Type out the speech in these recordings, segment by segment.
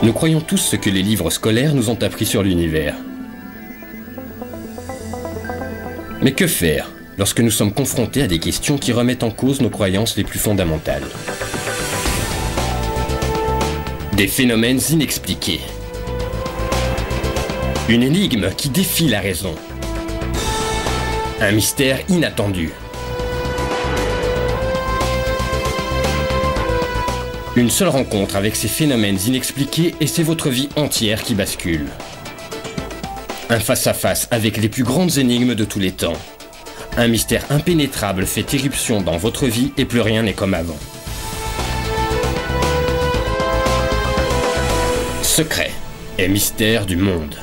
Nous croyons tous ce que les livres scolaires nous ont appris sur l'univers. Mais que faire lorsque nous sommes confrontés à des questions qui remettent en cause nos croyances les plus fondamentales? Des phénomènes inexpliqués. Une énigme qui défie la raison. Un mystère inattendu. Une seule rencontre avec ces phénomènes inexpliqués et c'est votre vie entière qui bascule. Un face-à-face avec les plus grandes énigmes de tous les temps. Un mystère impénétrable fait irruption dans votre vie et plus rien n'est comme avant. Secret et mystère du monde.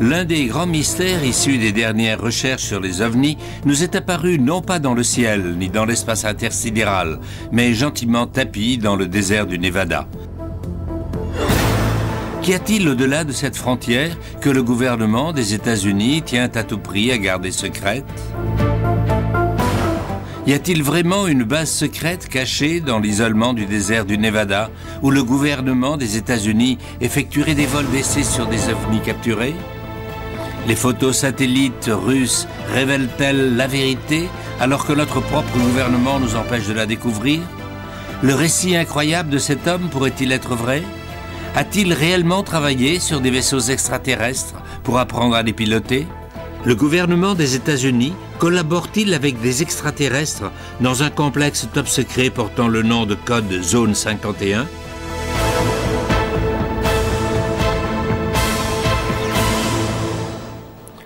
L'un des grands mystères issus des dernières recherches sur les ovnis nous est apparu non pas dans le ciel ni dans l'espace intersidéral, mais gentiment tapi dans le désert du Nevada. Qu'y a-t-il au-delà de cette frontière que le gouvernement des États-Unis tient à tout prix à garder secrète? Y a-t-il vraiment une base secrète cachée dans l'isolement du désert du Nevada où le gouvernement des États-Unis effectuerait des vols d'essai sur des ovnis capturés? Les photos satellites russes révèlent-elles la vérité alors que notre propre gouvernement nous empêche de la découvrir? Le récit incroyable de cet homme pourrait-il être vrai? A-t-il réellement travaillé sur des vaisseaux extraterrestres pour apprendre à les piloter? Le gouvernement des États-Unis collabore-t-il avec des extraterrestres dans un complexe top secret portant le nom de code Zone 51?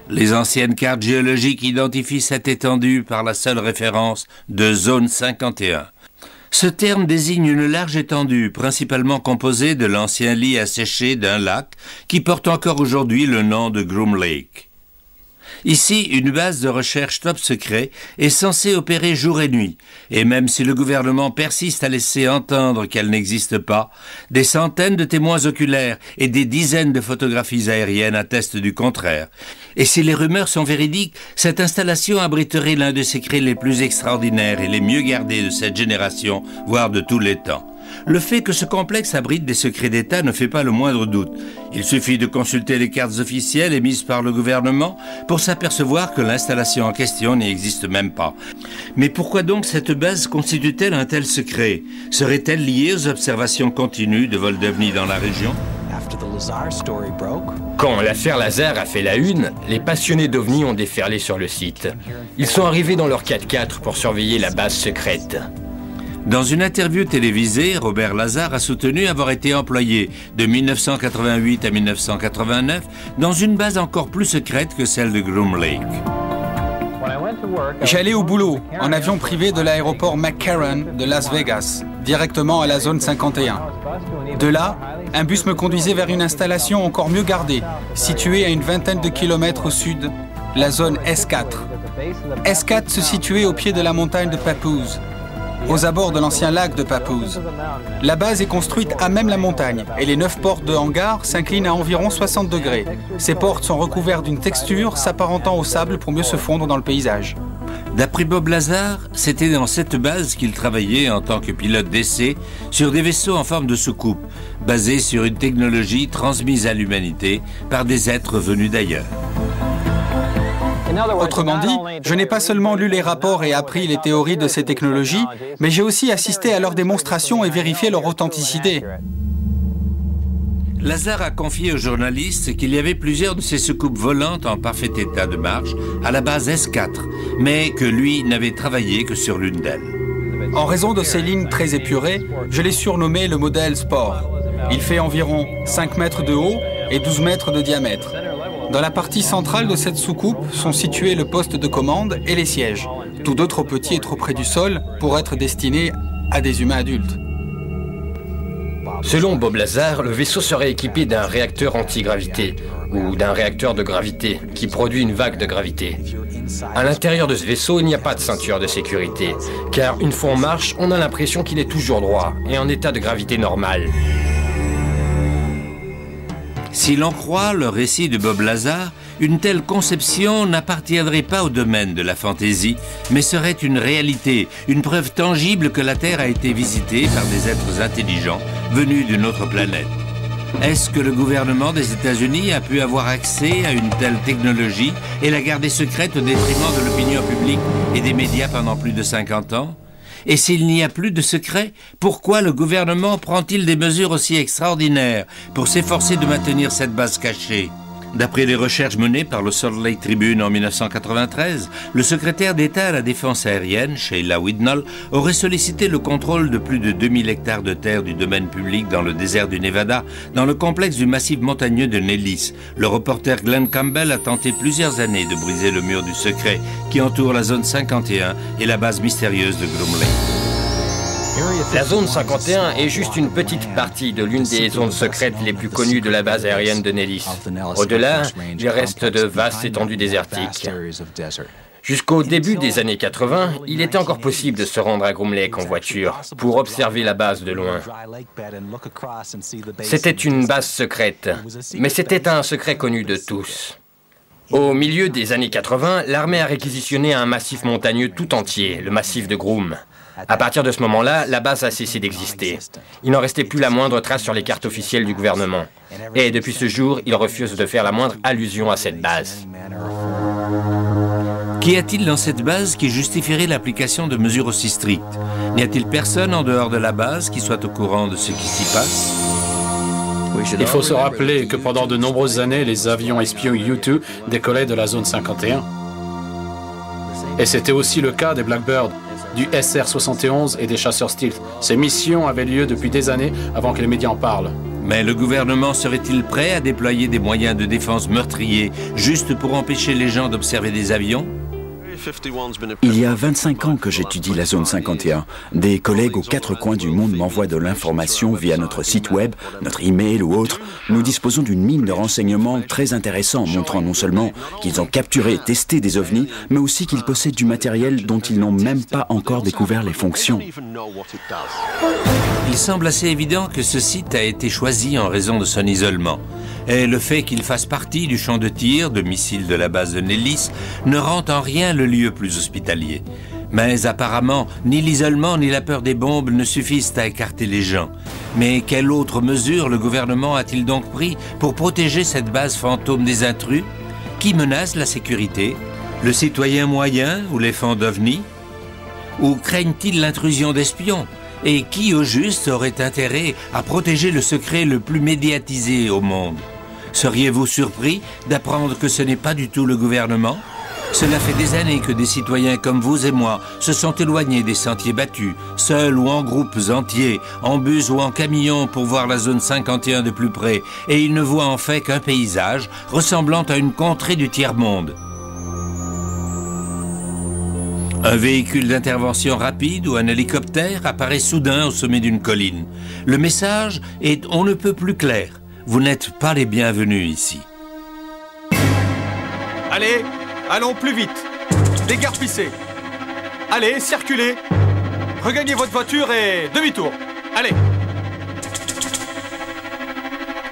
Les anciennes cartes géologiques identifient cette étendue par la seule référence de Zone 51. Ce terme désigne une large étendue, principalement composée de l'ancien lit asséché d'un lac qui porte encore aujourd'hui le nom de Groom Lake. Ici, une base de recherche top secret est censée opérer jour et nuit, et même si le gouvernement persiste à laisser entendre qu'elle n'existe pas, des centaines de témoins oculaires et des dizaines de photographies aériennes attestent du contraire. Et si les rumeurs sont véridiques, cette installation abriterait l'un des secrets les plus extraordinaires et les mieux gardés de cette génération, voire de tous les temps. Le fait que ce complexe abrite des secrets d'État ne fait pas le moindre doute. Il suffit de consulter les cartes officielles émises par le gouvernement pour s'apercevoir que l'installation en question n'y existe même pas. Mais pourquoi donc cette base constitue-t-elle un tel secret? Serait-elle liée aux observations continues de vols d'ovnis dans la région? Quand l'affaire Lazare a fait la une, les passionnés d'ovnis ont déferlé sur le site. Ils sont arrivés dans leur 4x4 pour surveiller la base secrète. Dans une interview télévisée, Robert Lazar a soutenu avoir été employé de 1988 à 1989 dans une base encore plus secrète que celle de Groom Lake. J'allais au boulot en avion privé de l'aéroport McCarran de Las Vegas, directement à la zone 51. De là, un bus me conduisait vers une installation encore mieux gardée, située à une vingtaine de kilomètres au sud, la zone S4. S4 se situait au pied de la montagne de Papoose, aux abords de l'ancien lac de Papoose. La base est construite à même la montagne et les 9 portes de hangar s'inclinent à environ 60 degrés. Ces portes sont recouvertes d'une texture s'apparentant au sable pour mieux se fondre dans le paysage. D'après Bob Lazar, c'était dans cette base qu'il travaillait en tant que pilote d'essai sur des vaisseaux en forme de soucoupe, basés sur une technologie transmise à l'humanité par des êtres venus d'ailleurs. Autrement dit, je n'ai pas seulement lu les rapports et appris les théories de ces technologies, mais j'ai aussi assisté à leur démonstration et vérifié leur authenticité. Lazar a confié aux journalistes qu'il y avait plusieurs de ces soucoupes volantes en parfait état de marche à la base S4, mais que lui n'avait travaillé que sur l'une d'elles. En raison de ces lignes très épurées, je l'ai surnommé le modèle Sport. Il fait environ 5 mètres de haut et 12 mètres de diamètre. Dans la partie centrale de cette soucoupe sont situés le poste de commande et les sièges, tous deux trop petits et trop près du sol pour être destinés à des humains adultes. Selon Bob Lazar, le vaisseau serait équipé d'un réacteur antigravité ou d'un réacteur de gravité qui produit une vague de gravité. À l'intérieur de ce vaisseau, il n'y a pas de ceinture de sécurité, car une fois en marche, on a l'impression qu'il est toujours droit et en état de gravité normale. Si l'on croit le récit de Bob Lazar, une telle conception n'appartiendrait pas au domaine de la fantaisie, mais serait une réalité, une preuve tangible que la Terre a été visitée par des êtres intelligents venus d'une autre planète. Est-ce que le gouvernement des États-Unis a pu avoir accès à une telle technologie et la garder secrète au détriment de l'opinion publique et des médias pendant plus de 50 ans? Et s'il n'y a plus de secret, pourquoi le gouvernement prend-il des mesures aussi extraordinaires pour s'efforcer de maintenir cette base cachée? D'après les recherches menées par le Salt Lake Tribune en 1993, le secrétaire d'État à la défense aérienne, Sheila Widnall, aurait sollicité le contrôle de plus de 2000 hectares de terre du domaine public dans le désert du Nevada, dans le complexe du massif montagneux de Nellis. Le reporter Glenn Campbell a tenté plusieurs années de briser le mur du secret qui entoure la zone 51 et la base mystérieuse de Groom Lake. La zone 51 est juste une petite partie de l'une des zones secrètes les plus connues de la base aérienne de Nellis. Au-delà, il reste de vastes étendues désertiques. Jusqu'au début des années 80, il était encore possible de se rendre à Groom Lake en voiture pour observer la base de loin. C'était une base secrète, mais c'était un secret connu de tous. Au milieu des années 80, l'armée a réquisitionné un massif montagneux tout entier, le massif de Groom. À partir de ce moment-là, la base a cessé d'exister. Il n'en restait plus la moindre trace sur les cartes officielles du gouvernement. Et depuis ce jour, il refuse de faire la moindre allusion à cette base. Qu'y a-t-il dans cette base qui justifierait l'application de mesures aussi strictes? N'y a-t-il personne en dehors de la base qui soit au courant de ce qui s'y passe? Il faut se rappeler que pendant de nombreuses années, les avions espions U-2 décollaient de la zone 51. Et c'était aussi le cas des Blackbird, du SR-71 et des chasseurs Stealth. Ces missions avaient lieu depuis des années avant que les médias en parlent. Mais le gouvernement serait-il prêt à déployer des moyens de défense meurtriers juste pour empêcher les gens d'observer des avions? Il y a 25 ans que j'étudie la zone 51. Des collègues aux quatre coins du monde m'envoient de l'information via notre site web, notre email ou autre. Nous disposons d'une mine de renseignements très intéressants, montrant non seulement qu'ils ont capturé et testé des ovnis, mais aussi qu'ils possèdent du matériel dont ils n'ont même pas encore découvert les fonctions. Il semble assez évident que ce site a été choisi en raison de son isolement. Et le fait qu'il fasse partie du champ de tir de missiles de la base de Nellis ne rend en rien le lieu plus hospitalier. Mais apparemment, ni l'isolement ni la peur des bombes ne suffisent à écarter les gens. Mais quelle autre mesure le gouvernement a-t-il donc pris pour protéger cette base fantôme des intrus? Qui menace la sécurité? Le citoyen moyen ou les fans d'OVNI? Ou craignent-ils l'intrusion d'espions? Et qui, au juste, aurait intérêt à protéger le secret le plus médiatisé au monde? Seriez-vous surpris d'apprendre que ce n'est pas du tout le gouvernement? Cela fait des années que des citoyens comme vous et moi se sont éloignés des sentiers battus, seuls ou en groupes entiers, en bus ou en camion pour voir la zone 51 de plus près, et ils ne voient en fait qu'un paysage ressemblant à une contrée du tiers-monde. Un véhicule d'intervention rapide ou un hélicoptère apparaît soudain au sommet d'une colline. Le message est on ne peut plus clair. Vous n'êtes pas les bienvenus ici. Allez, allons plus vite. Dégarpissez. Allez, circulez. Regagnez votre voiture et demi-tour. Allez.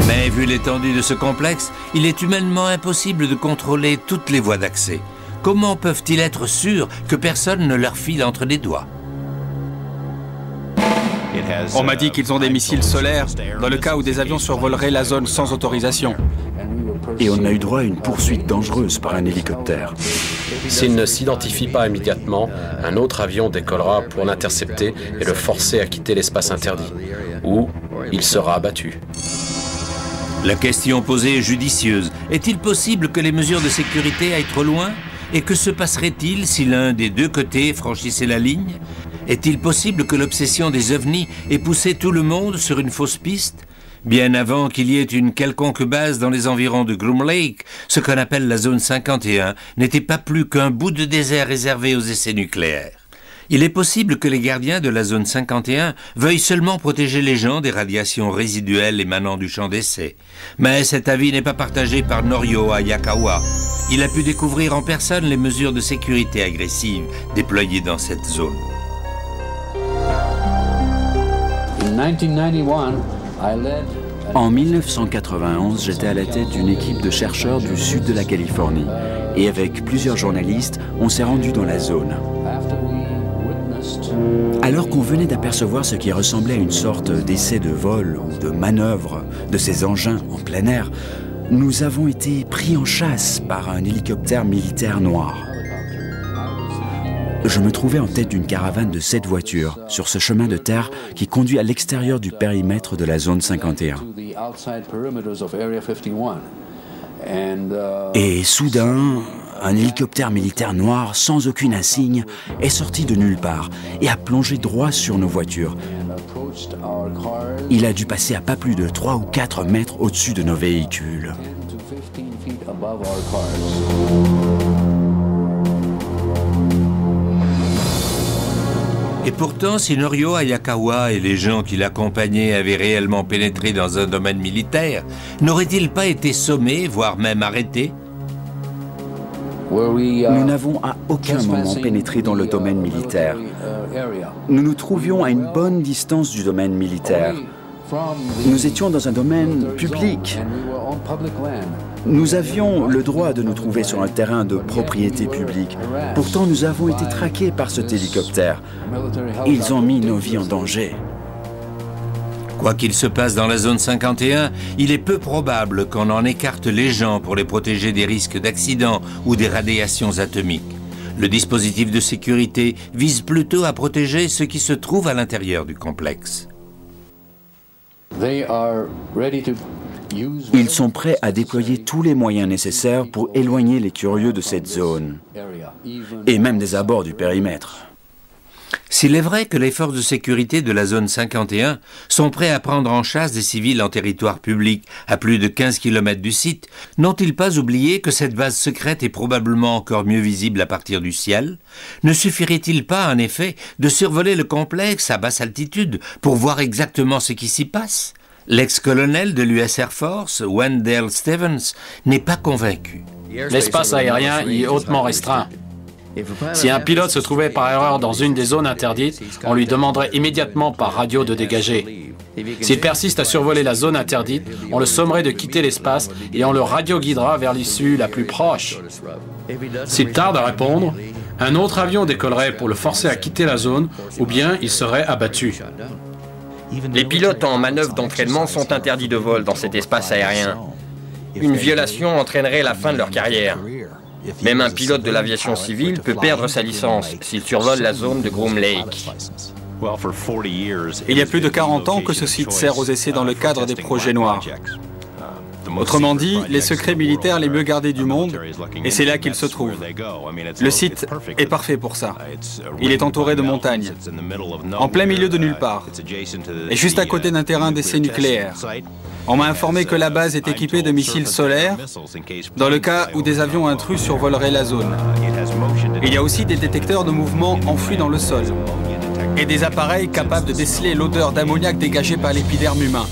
Mais vu l'étendue de ce complexe, il est humainement impossible de contrôler toutes les voies d'accès. Comment peuvent-ils être sûrs que personne ne leur file entre les doigts? On m'a dit qu'ils ont des missiles solaires dans le cas où des avions survoleraient la zone sans autorisation. Et on a eu droit à une poursuite dangereuse par un hélicoptère. S'il ne s'identifie pas immédiatement, un autre avion décollera pour l'intercepter et le forcer à quitter l'espace interdit. Ou il sera abattu. La question posée est judicieuse. Est-il possible que les mesures de sécurité aillent trop loin? Et que se passerait-il si l'un des deux côtés franchissait la ligne? Est-il possible que l'obsession des ovnis ait poussé tout le monde sur une fausse piste? Bien avant qu'il y ait une quelconque base dans les environs de Groom Lake, ce qu'on appelle la zone 51 n'était pas plus qu'un bout de désert réservé aux essais nucléaires. Il est possible que les gardiens de la zone 51 veuillent seulement protéger les gens des radiations résiduelles émanant du champ d'essai. Mais cet avis n'est pas partagé par Norio Hayakawa. Il a pu découvrir en personne les mesures de sécurité agressives déployées dans cette zone. En 1991, j'étais à la tête d'une équipe de chercheurs du sud de la Californie. Et avec plusieurs journalistes, on s'est rendu dans la zone. Alors qu'on venait d'apercevoir ce qui ressemblait à une sorte d'essai de vol ou de manœuvre de ces engins en plein air, nous avons été pris en chasse par un hélicoptère militaire noir. Je me trouvais en tête d'une caravane de 7 voitures sur ce chemin de terre qui conduit à l'extérieur du périmètre de la zone 51. Et soudain, un hélicoptère militaire noir sans aucun insigne est sorti de nulle part et a plongé droit sur nos voitures. Il a dû passer à pas plus de 3 ou 4 mètres au-dessus de nos véhicules. Et pourtant, si Norio Hayakawa et les gens qui l'accompagnaient avaient réellement pénétré dans un domaine militaire, n'auraient-ils pas été sommés, voire même arrêtés? Nous n'avons à aucun moment pénétré dans le domaine militaire. Nous nous trouvions à une bonne distance du domaine militaire. Nous étions dans un domaine public. Nous avions le droit de nous trouver sur un terrain de propriété publique. Pourtant, nous avons été traqués par cet hélicoptère. Ils ont mis nos vies en danger. Quoi qu'il se passe dans la zone 51, il est peu probable qu'on en écarte les gens pour les protéger des risques d'accidents ou des radiations atomiques. Le dispositif de sécurité vise plutôt à protéger ceux qui se trouvent à l'intérieur du complexe. Ils sont prêts à déployer tous les moyens nécessaires pour éloigner les curieux de cette zone, et même des abords du périmètre. S'il est vrai que les forces de sécurité de la zone 51 sont prêts à prendre en chasse des civils en territoire public à plus de 15 km du site, n'ont-ils pas oublié que cette base secrète est probablement encore mieux visible à partir du ciel? Ne suffirait-il pas, en effet, de survoler le complexe à basse altitude pour voir exactement ce qui s'y passe? L'ex-colonel de l'US Air Force, Wendell Stevens, n'est pas convaincu. L'espace aérien y est hautement restreint. Si un pilote se trouvait par erreur dans une des zones interdites, on lui demanderait immédiatement par radio de dégager. S'il persiste à survoler la zone interdite, on le sommerait de quitter l'espace et on le radioguidera vers l'issue la plus proche. S'il tarde à répondre, un autre avion décollerait pour le forcer à quitter la zone ou bien il serait abattu. Les pilotes en manœuvre d'entraînement sont interdits de vol dans cet espace aérien. Une violation entraînerait la fin de leur carrière. Même un pilote de l'aviation civile peut perdre sa licence s'il survole la zone de Groom Lake. Il y a plus de 40 ans que ce site sert aux essais dans le cadre des projets noirs. Autrement dit, les secrets militaires les mieux gardés du monde, et c'est là qu'ils se trouvent. Le site est parfait pour ça. Il est entouré de montagnes, en plein milieu de nulle part, et juste à côté d'un terrain d'essai nucléaire. On m'a informé que la base est équipée de missiles solaires dans le cas où des avions intrus survoleraient la zone. Il y a aussi des détecteurs de mouvement enfouis dans le sol et des appareils capables de déceler l'odeur d'ammoniac dégagée par l'épiderme humain.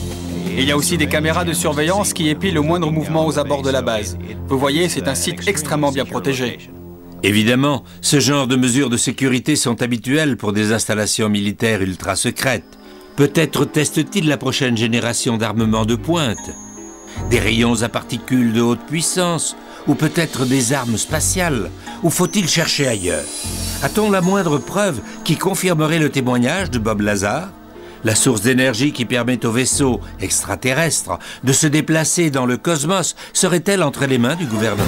Il y a aussi des caméras de surveillance qui épient le moindre mouvement aux abords de la base. Vous voyez, c'est un site extrêmement bien protégé. Évidemment, ce genre de mesures de sécurité sont habituelles pour des installations militaires ultra secrètes. Peut-être teste-t-il la prochaine génération d'armements de pointe, des rayons à particules de haute puissance, ou peut-être des armes spatiales, ou faut-il chercher ailleurs? A-t-on la moindre preuve qui confirmerait le témoignage de Bob Lazar? La source d'énergie qui permet aux vaisseaux extraterrestres de se déplacer dans le cosmos serait-elle entre les mains du gouvernement?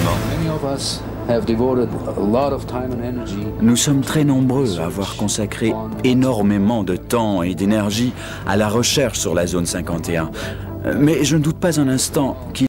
Nous sommes très nombreux à avoir consacré énormément de temps et d'énergie à la recherche sur la zone 51. Mais je ne doute pas un instant qu'il